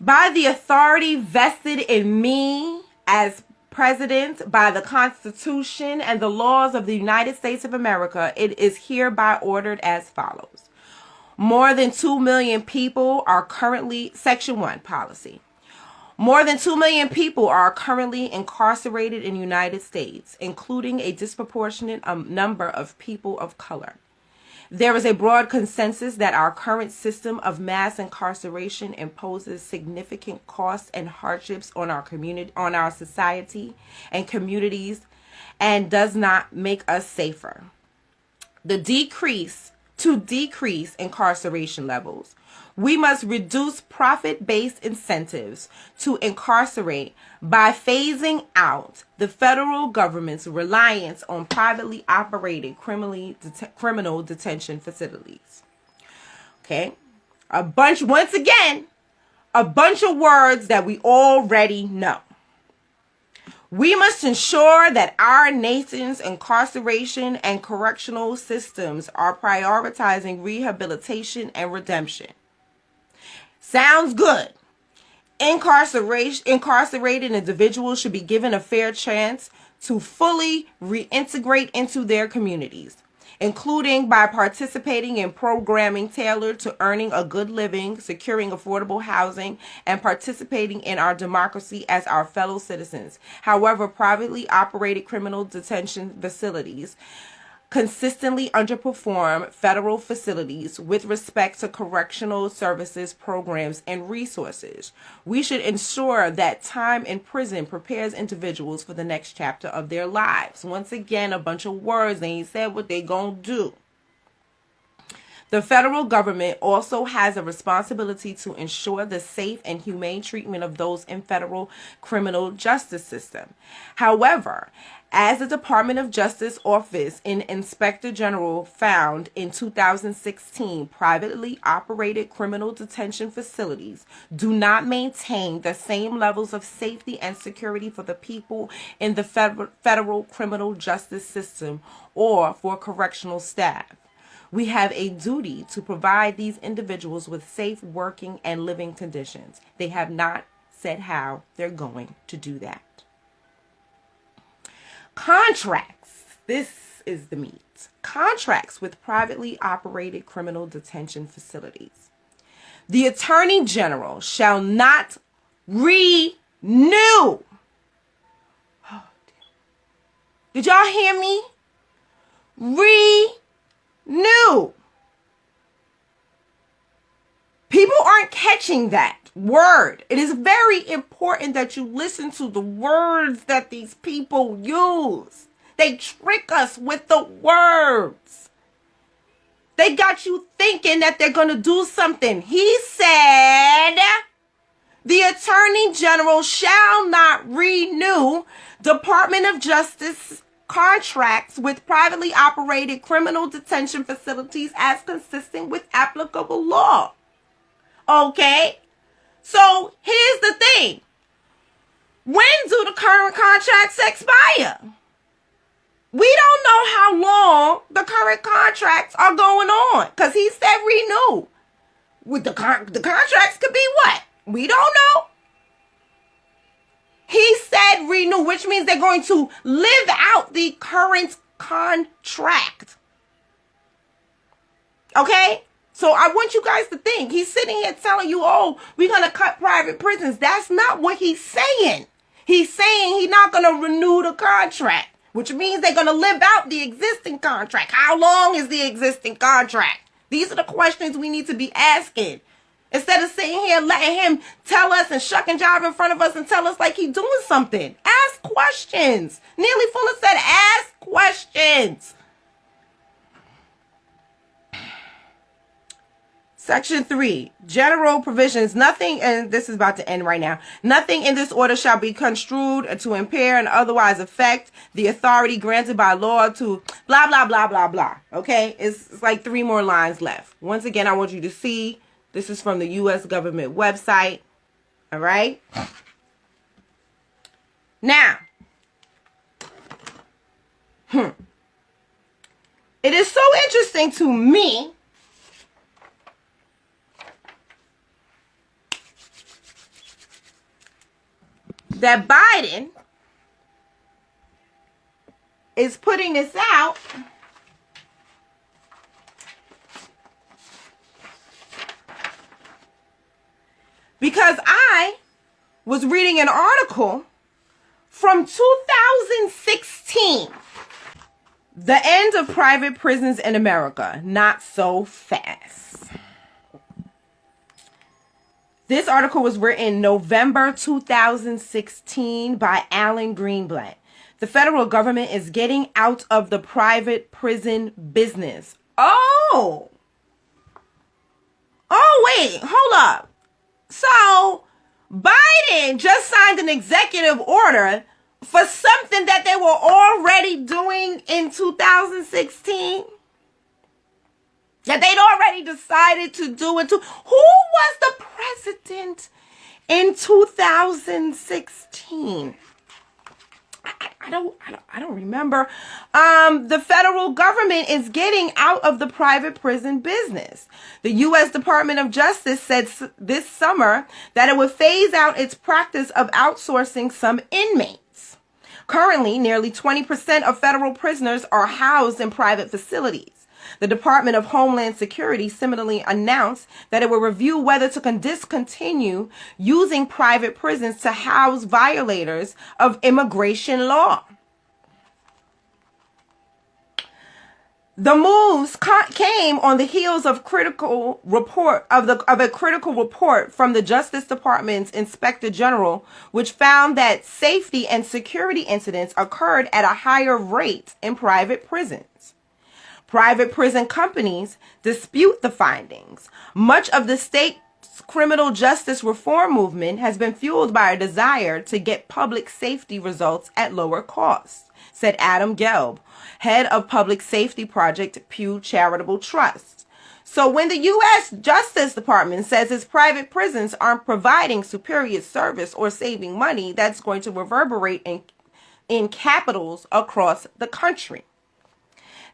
By the authority vested in me as President by the Constitution and the laws of the United States of America, it is hereby ordered as follows. More than 2 million people are currently, Section 1 policy. More than 2 million people are currently incarcerated in the United States, including a disproportionate number of people of color. There is a broad consensus that our current system of mass incarceration imposes significant costs and hardships on our community, on our society and communities, and does not make us safer. To decrease incarceration levels, we must reduce profit-based incentives to incarcerate by phasing out the federal government's reliance on privately operated criminal detention facilities. Okay? A bunch of words that we already know. We must ensure that our nation's incarceration and correctional systems are prioritizing rehabilitation and redemption. Sounds good. Incarcerated individuals should be given a fair chance to fully reintegrate into their communities, including by participating in programming tailored to earning a good living, securing affordable housing, and participating in our democracy as our fellow citizens. However, privately operated criminal detention facilities consistently underperform federal facilities with respect to correctional services, programs, and resources. We should ensure that time in prison prepares individuals for the next chapter of their lives. Once again, a bunch of words. They ain't said what they gonna do. The federal government also has a responsibility to ensure the safe and humane treatment of those in federal criminal justice system. However, as the Department of Justice Office and Inspector General found in 2016, privately operated criminal detention facilities do not maintain the same levels of safety and security for the people in the federal criminal justice system or for correctional staff. We have a duty to provide these individuals with safe working and living conditions. They have not said how they're going to do that. Contracts. This is the meat. Contracts with privately operated criminal detention facilities. The Attorney General shall not renew. Oh, did y'all hear me? Renew. People aren't catching that word. It is very important that you listen to the words that these people use. They trick us with the words. They got you thinking that they're going to do something. He said, the Attorney General shall not renew Department of Justice contracts with privately operated criminal detention facilities as consistent with applicable law. Okay? So here's the thing. When do the current contracts expire? We don't know how long the current contracts are going on because he said renew. With the contracts could be what? We don't know. He said renew, which means they're going to live out the current contract. Okay? So I want you guys to think. He's sitting here telling you, oh, we're going to cut private prisons. That's not what he's saying. He's saying he's not going to renew the contract, which means they're going to live out the existing contract. How long is the existing contract? These are the questions we need to be asking. Instead of sitting here letting him tell us and shuck and jive in front of us and tell us like he's doing something. Ask questions. Neely Fuller said, ask questions. Section 3, general provisions. Nothing, and this is about to end right now. Nothing in this order shall be construed to impair and otherwise affect the authority granted by law to blah, blah, blah, blah, blah. Okay? It's like 3 more lines left. Once again, I want you to see, this is from the U.S. government website. All right? Now, it is so interesting to me that Biden is putting this out because I was reading an article from 2016. The end of private prisons in America, not so fast. This article was written November 2016 by Alan Greenblatt. The federal government is getting out of the private prison business. Oh, wait, hold up. So Biden just signed an executive order for something that they were already doing in 2016? That they'd already decided to do it. Who was the president in 2016? I don't remember. The federal government is getting out of the private prison business. The U.S. Department of Justice said this summer that it would phase out its practice of outsourcing some inmates. Currently, nearly 20% of federal prisoners are housed in private facilities. The Department of Homeland Security similarly announced that it will review whether to discontinue using private prisons to house violators of immigration law. The moves came on the heels of a critical report from the Justice Department's Inspector General, which found that safety and security incidents occurred at a higher rate in private prisons. Private prison companies dispute the findings. Much of the state's criminal justice reform movement has been fueled by a desire to get public safety results at lower costs, said Adam Gelb, head of public safety project Pew Charitable Trust. So when the U.S. Justice Department says its private prisons aren't providing superior service or saving money, that's going to reverberate in capitals across the country.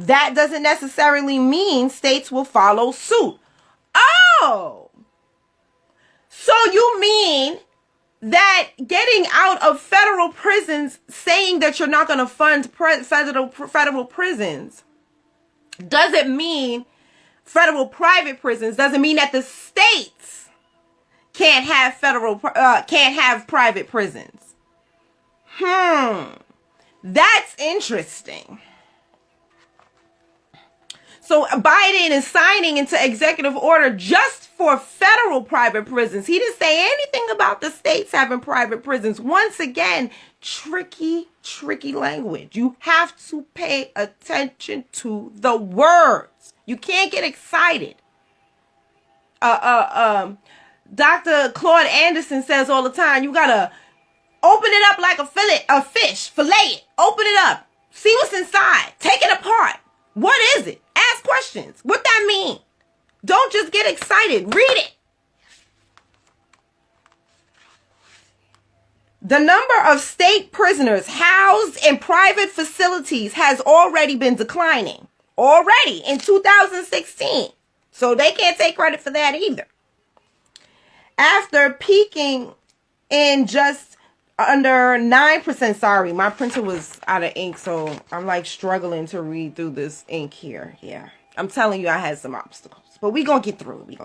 That doesn't necessarily mean states will follow suit. Oh! So you mean that getting out of federal prisons, saying that you're not going to fund federal prisons, doesn't mean federal private prisons, doesn't mean that the states can't have private prisons. That's interesting. So Biden is signing into executive order just for federal private prisons. He didn't say anything about the states having private prisons. Once again, tricky language. You have to pay attention to the words. You can't get excited. Dr. Claude Anderson says all the time, you gotta open it up like a fish, fillet it, open it up, see what's inside, take it apart. What is it? Ask questions. What that mean? Don't just get excited. Read it. The number of state prisoners housed in private facilities has already been declining. Already in 2016. So they can't take credit for that either. After peaking in just under 9%, sorry, my printer was out of ink, so I'm like struggling to read through this ink here. Yeah, I'm telling you, I had some obstacles, but we're going to get through it.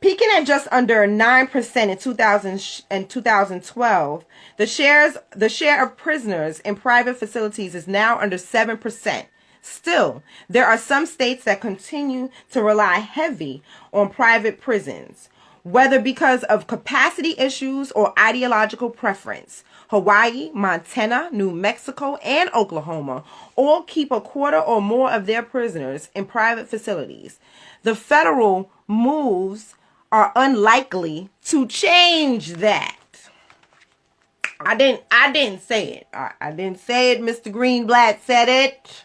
Peaking at just under 9% in 2012, the share of prisoners in private facilities is now under 7%. Still, there are some states that continue to rely heavy on private prisons, whether because of capacity issues or ideological preference. Hawaii, Montana, New Mexico, and Oklahoma all keep a quarter or more of their prisoners in private facilities. The federal moves are unlikely to change that. I didn't say it. I didn't say it. Mr. Greenblatt said it.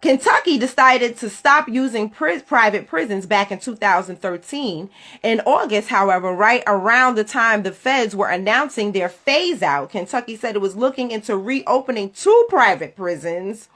Kentucky decided to stop using private prisons back in 2013. In August, however, right around the time the feds were announcing their phase out, Kentucky said it was looking into reopening 2 private prisons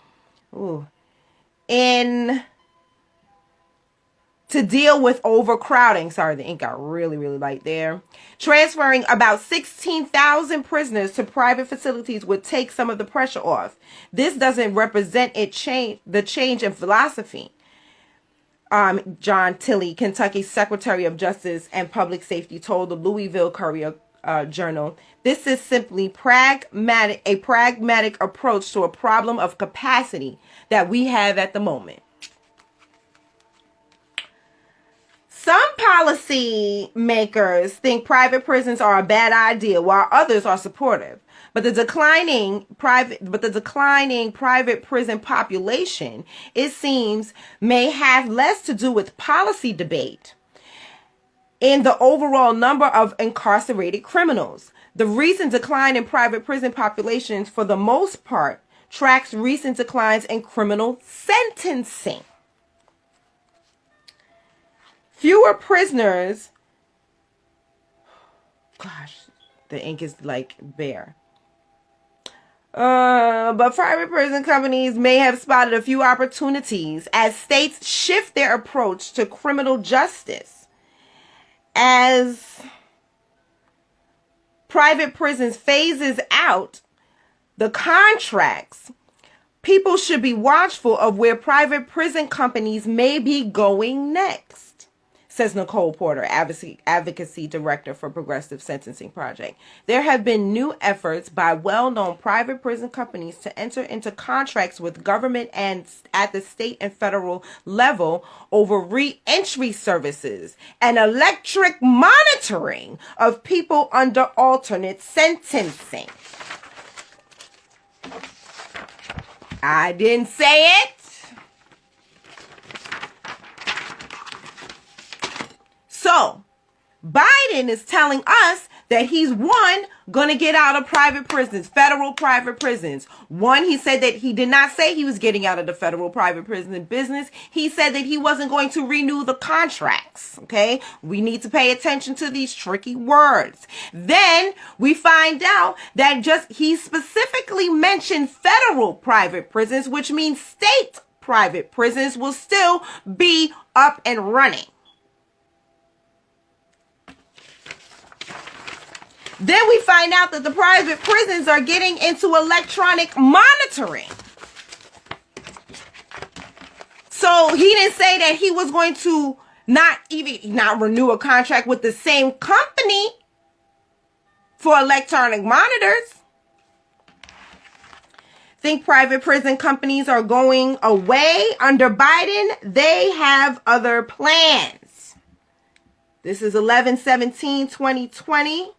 to to deal with overcrowding. Sorry, the ink got really, really light there. Transferring about 16,000 prisoners to private facilities would take some of the pressure off. This doesn't represent the change in philosophy. John Tilley, Kentucky Secretary of Justice and Public Safety, told the Louisville Courier Journal, "This is simply a pragmatic approach to a problem of capacity that we have at the moment." Some policy makers think private prisons are a bad idea, while others are supportive. But the declining private prison population, it seems, may have less to do with policy debate in the overall number of incarcerated criminals. The recent decline in private prison populations, for the most part, tracks recent declines in criminal sentencing. Fewer prisoners. Gosh, the ink is like bare. But private prison companies may have spotted a few opportunities as states shift their approach to criminal justice. As private prisons phases out the contracts, people should be watchful of where private prison companies may be going next, says Nicole Porter, advocacy director for Progressive Sentencing Project. There have been new efforts by well-known private prison companies to enter into contracts with government and at the state and federal level over re-entry services and electric monitoring of people under alternate sentencing. I didn't say it. So, Biden is telling us that he's, one, going to get out of private prisons, federal private prisons. One, he said that he did not say he was getting out of the federal private prison business. He said that he wasn't going to renew the contracts. Okay? We need to pay attention to these tricky words. Then we find out that he specifically mentioned federal private prisons, which means state private prisons will still be up and running. Then we find out that the private prisons are getting into electronic monitoring. So he didn't say that he was going to not renew a contract with the same company for electronic monitors. Think private prison companies are going away under Biden? They have other plans. This is 11/17/2020.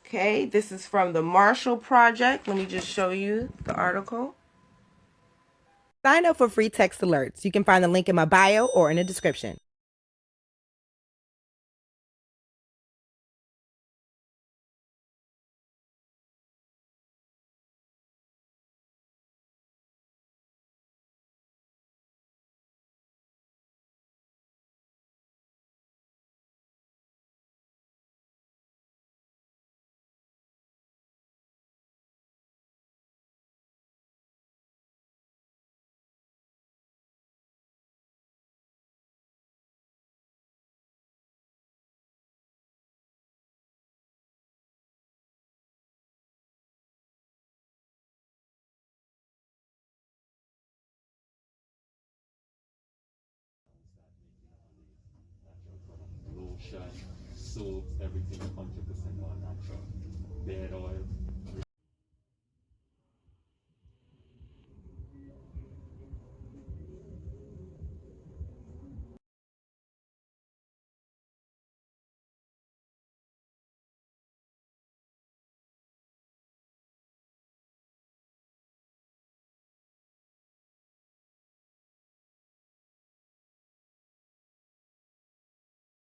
Okay, this is from the Marshall Project. Let me just show you the article. Sign up for free text alerts. You can find the link in my bio or in the description. Lotion, soaps, everything 100% all